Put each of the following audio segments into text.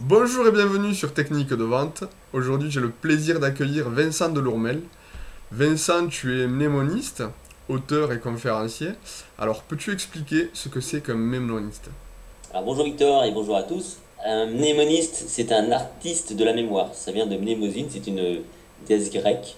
Bonjour et bienvenue sur Technique de vente. Aujourd'hui, j'ai le plaisir d'accueillir Vincent Delourmel. Vincent, tu es mnémoniste, auteur et conférencier. Alors, peux-tu expliquer ce que c'est qu'un mnémoniste? Alors bonjour Victor et bonjour à tous. Un mnémoniste, c'est un artiste de la mémoire. Ça vient de mnémosine, c'est une déesse grecque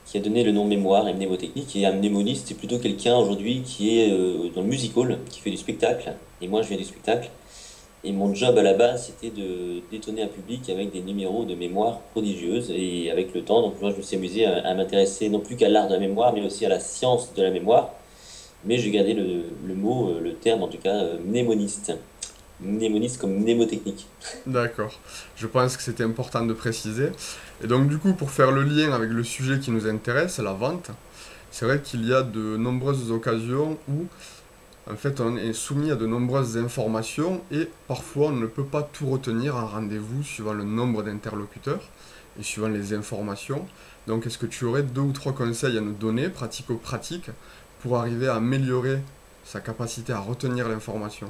qui a donné le nom mémoire et mnémotechnique. Et un mnémoniste, c'est plutôt quelqu'un aujourd'hui qui est dans le music hall, qui fait du spectacle. Et moi, je viens du spectacle. Et mon job à la base, c'était de détonner un public avec des numéros de mémoire prodigieuses. Et avec le temps, donc moi, je me suis amusé à m'intéresser non plus qu'à l'art de la mémoire, mais aussi à la science de la mémoire. Mais j'ai gardé le mot, le terme en tout cas, mnémoniste. Mnémoniste comme mnémotechnique. D'accord. Je pense que c'était important de préciser. Et donc, du coup, pour faire le lien avec le sujet qui nous intéresse, la vente, c'est vrai qu'il y a de nombreuses occasions où, en fait, on est soumis à de nombreuses informations et parfois on ne peut pas tout retenir en rendez-vous suivant le nombre d'interlocuteurs et suivant les informations. Donc, est-ce que tu aurais deux ou trois conseils à nous donner, pratico-pratiques, pour arriver à améliorer sa capacité à retenir l'information?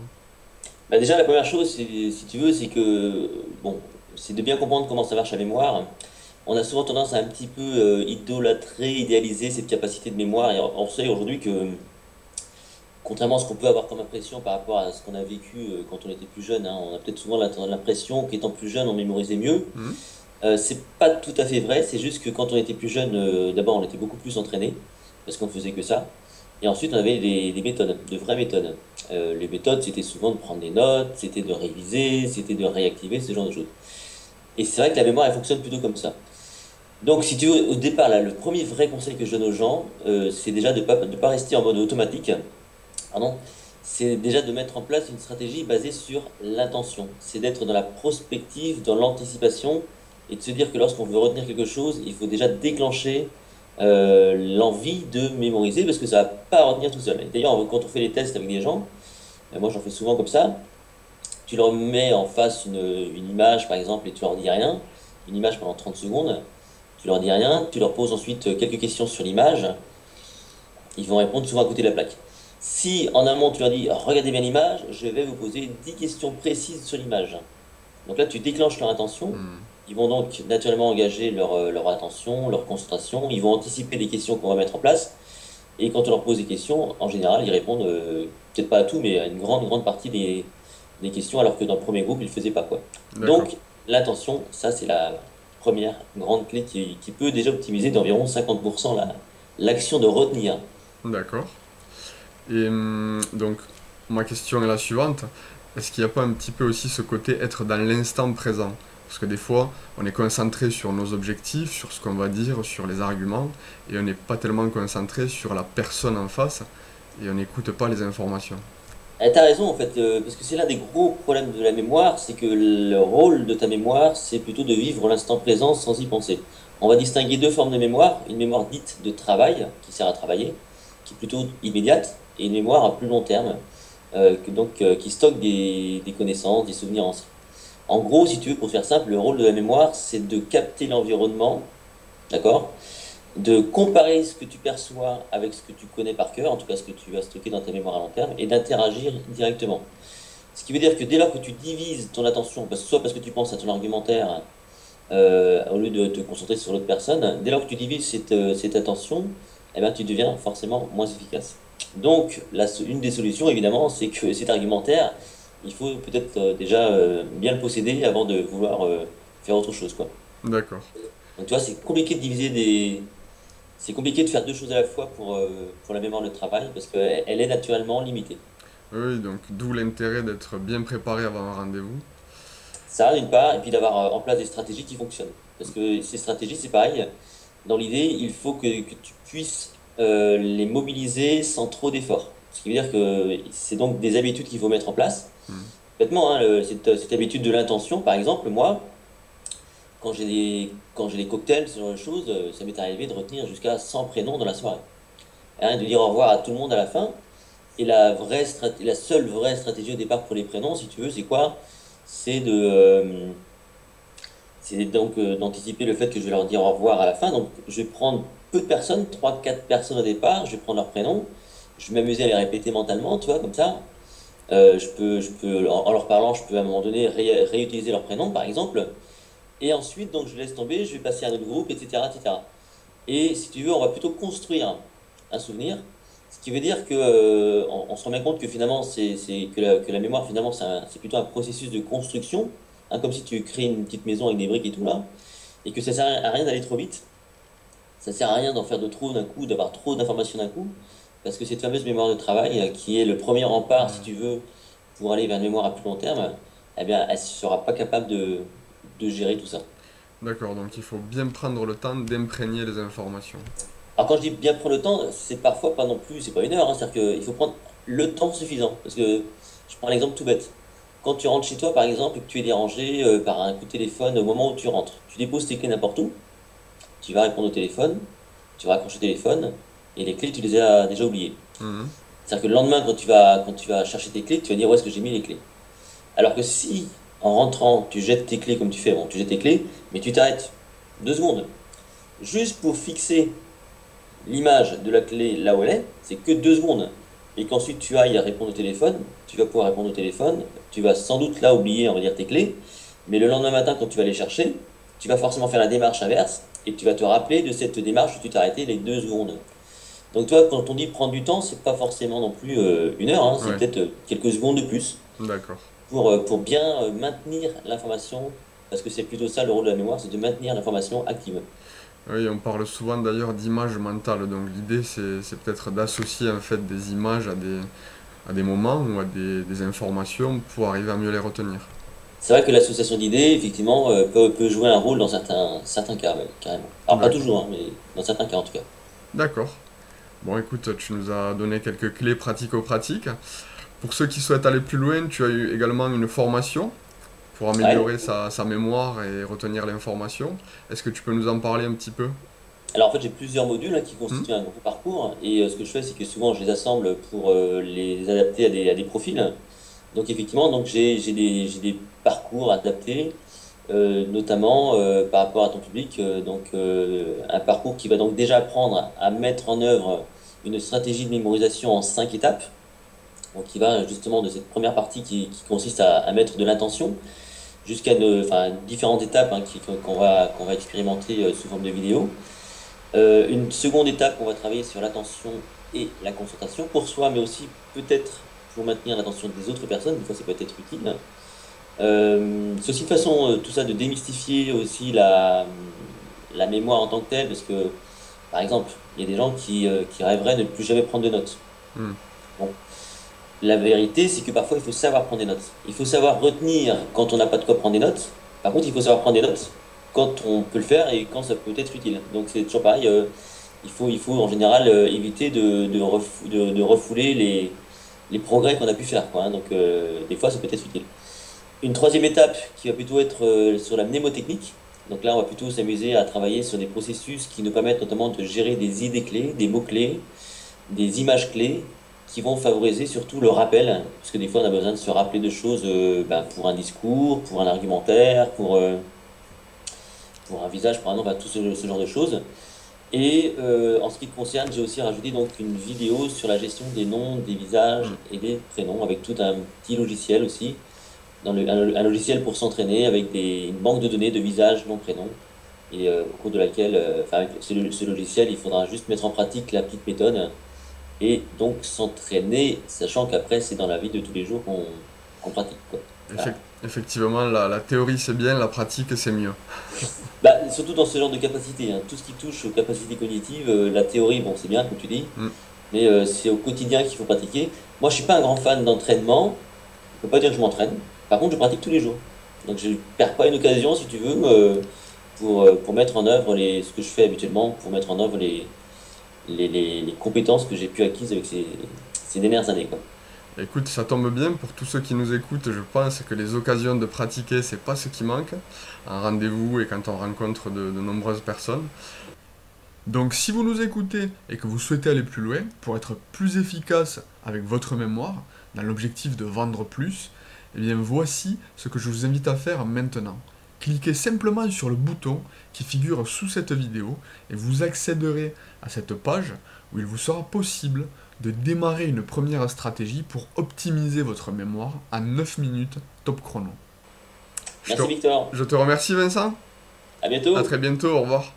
Bah déjà, la première chose, si tu veux, c'est que, bon, c'est de bien comprendre comment ça marche la mémoire. On a souvent tendance à un petit peu idolâtrer, idéaliser cette capacité de mémoire. Et on sait aujourd'hui que, contrairement à ce qu'on peut avoir comme impression par rapport à ce qu'on a vécu quand on était plus jeune, hein, on a peut-être souvent l'impression qu'étant plus jeune, on mémorisait mieux. Hmm. C'est pas tout à fait vrai, c'est juste que quand on était plus jeune, d'abord on était beaucoup plus entraîné, parce qu'on faisait que ça. Et ensuite on avait des méthodes, de vraies méthodes. Les méthodes, c'était souvent de prendre des notes, c'était de réviser, c'était de réactiver, ce genre de choses. Et c'est vrai que la mémoire, elle fonctionne plutôt comme ça. Donc si tu veux, au départ, là, le premier vrai conseil que je donne aux gens, c'est déjà de pas rester en mode automatique, pardon, c'est déjà de mettre en place une stratégie basée sur l'intention. C'est d'être dans la prospective, dans l'anticipation, et de se dire que lorsqu'on veut retenir quelque chose, il faut déjà déclencher l'envie de mémoriser, parce que ça va pas retenir tout seul. Et d'ailleurs, quand on fait les tests avec des gens, moi j'en fais souvent comme ça, tu leur mets en face une image, par exemple, et tu leur dis rien, une image pendant 30 secondes, tu leur dis rien, tu leur poses ensuite quelques questions sur l'image, ils vont répondre souvent à côté de la plaque. Si en amont tu leur dis regardez bien l'image, je vais vous poser 10 questions précises sur l'image. Donc là tu déclenches leur attention, Hmm. ils vont donc naturellement engager leur attention, leur concentration, ils vont anticiper les questions qu'on va mettre en place, et quand on leur pose des questions, en général ils répondent peut-être pas à tout, mais à une grande partie des questions, alors que dans le premier groupe ils ne le faisaient pas quoi. D'accord. Donc l'attention, ça c'est la première grande clé qui peut déjà optimiser d'environ 50% l'action de retenir. D'accord. Et donc, ma question est la suivante. Est-ce qu'il n'y a pas un petit peu aussi ce côté être dans l'instant présent? Parce que des fois, on est concentré sur nos objectifs, sur ce qu'on va dire, sur les arguments, et on n'est pas tellement concentré sur la personne en face, et on n'écoute pas les informations. T'as raison en fait, parce que c'est l'un des gros problèmes de la mémoire, c'est que le rôle de ta mémoire, c'est plutôt de vivre l'instant présent sans y penser. On va distinguer deux formes de mémoire, une mémoire dite de travail, qui sert à travailler, qui est plutôt immédiate, et une mémoire à plus long terme, qui stocke des connaissances, des souvenirs anciens. En gros, si tu veux, pour faire simple, le rôle de la mémoire, c'est de capter l'environnement, d'accord? De comparer ce que tu perçois avec ce que tu connais par cœur, en tout cas ce que tu as stocké dans ta mémoire à long terme, et d'interagir directement. Ce qui veut dire que dès lors que tu divises ton attention, soit parce que tu penses à ton argumentaire au lieu de te concentrer sur l'autre personne, dès lors que tu divises cette attention, eh ben, tu deviens forcément moins efficace. Donc, une des solutions, évidemment, c'est que cet argumentaire, il faut peut-être déjà bien le posséder avant de vouloir faire autre chose, quoi. D'accord. Donc, tu vois, c'est compliqué de diviser c'est compliqué de faire deux choses à la fois pour la mémoire de travail parce qu'elle est naturellement limitée. Oui, donc d'où l'intérêt d'être bien préparé avant un rendez-vous. Ça, d'une part, et puis d'avoir en place des stratégies qui fonctionnent. Parce que ces stratégies, c'est pareil. Dans l'idée, il faut que tu puisses les mobiliser sans trop d'efforts. Ce qui veut dire que c'est donc des habitudes qu'il faut mettre en place. Hmm. Bêtement, hein, cette habitude de l'intention, par exemple, moi, quand j'ai des cocktails, ce genre de choses, ça m'est arrivé de retenir jusqu'à 100 prénoms dans la soirée. Hein, de dire au revoir à tout le monde à la fin. Et la seule vraie stratégie au départ pour les prénoms, si tu veux, c'est quoi? C'est c'est donc d'anticiper le fait que je vais leur dire au revoir à la fin. Donc, je vais prendre peu de personnes, trois quatre personnes au départ, je vais prendre leur prénom, je vais m'amuser à les répéter mentalement, tu vois, comme ça. En leur parlant, je peux à un moment donné réutiliser leur prénom, par exemple. Et ensuite, donc, je laisse tomber, je vais passer à un autre groupe, etc., etc. Et si tu veux, on va plutôt construire un souvenir. Ce qui veut dire que, on se rend bien compte que finalement, que la mémoire, finalement, c'est plutôt un processus de construction, hein, comme si tu crées une petite maison avec des briques et tout là, et que ça sert à rien d'aller trop vite. Ça sert à rien d'en faire de trop d'un coup, d'avoir trop d'informations d'un coup, parce que cette fameuse mémoire de travail, qui est le premier rempart, si Hmm. tu veux, pour aller vers une mémoire à plus long terme, eh bien, elle ne sera pas capable de gérer tout ça. D'accord, donc il faut bien prendre le temps d'imprégner les informations. Alors quand je dis bien prendre le temps, c'est parfois pas non plus, c'est pas une heure, hein, c'est-à-dire qu'il faut prendre le temps suffisant. Parce que je prends l'exemple tout bête. Quand tu rentres chez toi, par exemple, et que tu es dérangé par un coup de téléphone au moment où tu rentres, tu déposes tes clés n'importe où, tu vas répondre au téléphone, tu vas raccrocher le téléphone, et les clés, tu les as déjà oubliées. Mhm. C'est-à-dire que le lendemain, quand tu vas chercher tes clés, tu vas dire où est-ce que j'ai mis les clés. Alors que si, en rentrant, tu jettes tes clés comme tu fais, bon, tu jettes tes clés, mais tu t'arrêtes 2 secondes, juste pour fixer l'image de la clé là où elle est, c'est que 2 secondes. Et qu'ensuite tu ailles répondre au téléphone, tu vas pouvoir répondre au téléphone, tu vas sans doute là oublier, on va dire, tes clés, mais le lendemain matin, quand tu vas les chercher, tu vas forcément faire la démarche inverse, et tu vas te rappeler de cette démarche où tu t'es arrêté les 2 secondes. Donc toi, quand on dit prendre du temps, c'est pas forcément non plus une heure, hein, c'est Ouais, peut-être quelques secondes de plus d'accord. pour bien maintenir l'information, parce que c'est plutôt ça le rôle de la mémoire, c'est de maintenir l'information active. Oui, on parle souvent d'ailleurs d'image mentale, donc l'idée c'est peut-être d'associer en fait des images à des moments ou à des informations pour arriver à mieux les retenir. C'est vrai que l'association d'idées, effectivement, peut jouer un rôle dans certains cas, ouais, carrément. Alors pas D'accord. toujours, hein, mais dans certains cas en tout cas. D'accord. Bon, écoute, tu nous as donné quelques clés pratico-pratiques. Pour ceux qui souhaitent aller plus loin, tu as eu également une formation pour Ouais. améliorer sa mémoire et retenir l'information. Est-ce que tu peux nous en parler un petit peu? Alors en fait, j'ai plusieurs modules qui Hmm. constituent un groupe parcours, et ce que je fais, c'est que souvent je les assemble pour les adapter à des profils. Donc effectivement, donc j'ai des parcours adaptés, notamment par rapport à ton public. Un parcours qui va donc déjà apprendre à mettre en œuvre une stratégie de mémorisation en 5 étapes. Donc, qui va justement de cette première partie qui consiste à mettre de l'intention jusqu'à différentes étapes qu'on va expérimenter sous forme de vidéo. Une seconde étape, on va travailler sur l'attention et la concentration pour soi, mais aussi peut-être pour maintenir l'attention des autres personnes. Des fois, ça peut être utile. C'est aussi une façon, tout ça, de démystifier aussi la mémoire en tant que telle, parce que, par exemple, il y a des gens qui rêveraient de ne plus jamais prendre de notes. Hmm. Bon, la vérité, c'est que parfois, il faut savoir prendre des notes. Il faut savoir retenir quand on n'a pas de quoi prendre des notes. Par contre, il faut savoir prendre des notes quand on peut le faire et quand ça peut être utile. Donc, c'est toujours pareil. Il faut en général éviter de refouler les progrès qu'on a pu faire, quoi, hein. Donc, des fois, ça peut être utile. Une troisième étape qui va plutôt être sur la mnémotechnique. Donc là, on va plutôt s'amuser à travailler sur des processus qui nous permettent notamment de gérer des idées clés, des mots clés, des images clés qui vont favoriser surtout le rappel, parce que des fois on a besoin de se rappeler de choses pour un discours, pour un argumentaire, pour un visage, par exemple, tout ce genre de choses. Et en ce qui te concerne, j'ai aussi rajouté donc une vidéo sur la gestion des noms, des visages Hmm. et des prénoms, avec tout un petit logiciel aussi, un logiciel pour s'entraîner avec une banque de données de visages, noms, prénoms, et au cours de laquelle, avec ce logiciel, il faudra juste mettre en pratique la petite méthode et donc s'entraîner, sachant qu'après, c'est dans la vie de tous les jours qu'on pratique, quoi. Voilà. Effectivement, la théorie c'est bien, la pratique c'est mieux. Bah, surtout dans ce genre de capacité, hein. Tout ce qui touche aux capacités cognitives, la théorie, bon, c'est bien, comme tu dis, Hmm. mais c'est au quotidien qu'il faut pratiquer. Moi, je suis pas un grand fan d'entraînement, je peux pas dire que je m'entraîne. Par contre, je pratique tous les jours. Donc, je perds pas une occasion, si tu veux, pour mettre en œuvre ce que je fais habituellement, pour mettre en œuvre les compétences que j'ai pu acquises avec ces dernières années, quoi. Écoute, ça tombe bien pour tous ceux qui nous écoutent. Je pense que les occasions de pratiquer, c'est pas ce qui manque. Un rendez-vous et quand on rencontre de nombreuses personnes. Donc si vous nous écoutez et que vous souhaitez aller plus loin, pour être plus efficace avec votre mémoire, dans l'objectif de vendre plus, eh bien voici ce que je vous invite à faire maintenant. Cliquez simplement sur le bouton qui figure sous cette vidéo et vous accéderez à cette page où il vous sera possible de démarrer une première stratégie pour optimiser votre mémoire à 9 minutes top chrono. Merci Victor. Je te remercie Vincent. À bientôt. À très bientôt, au revoir.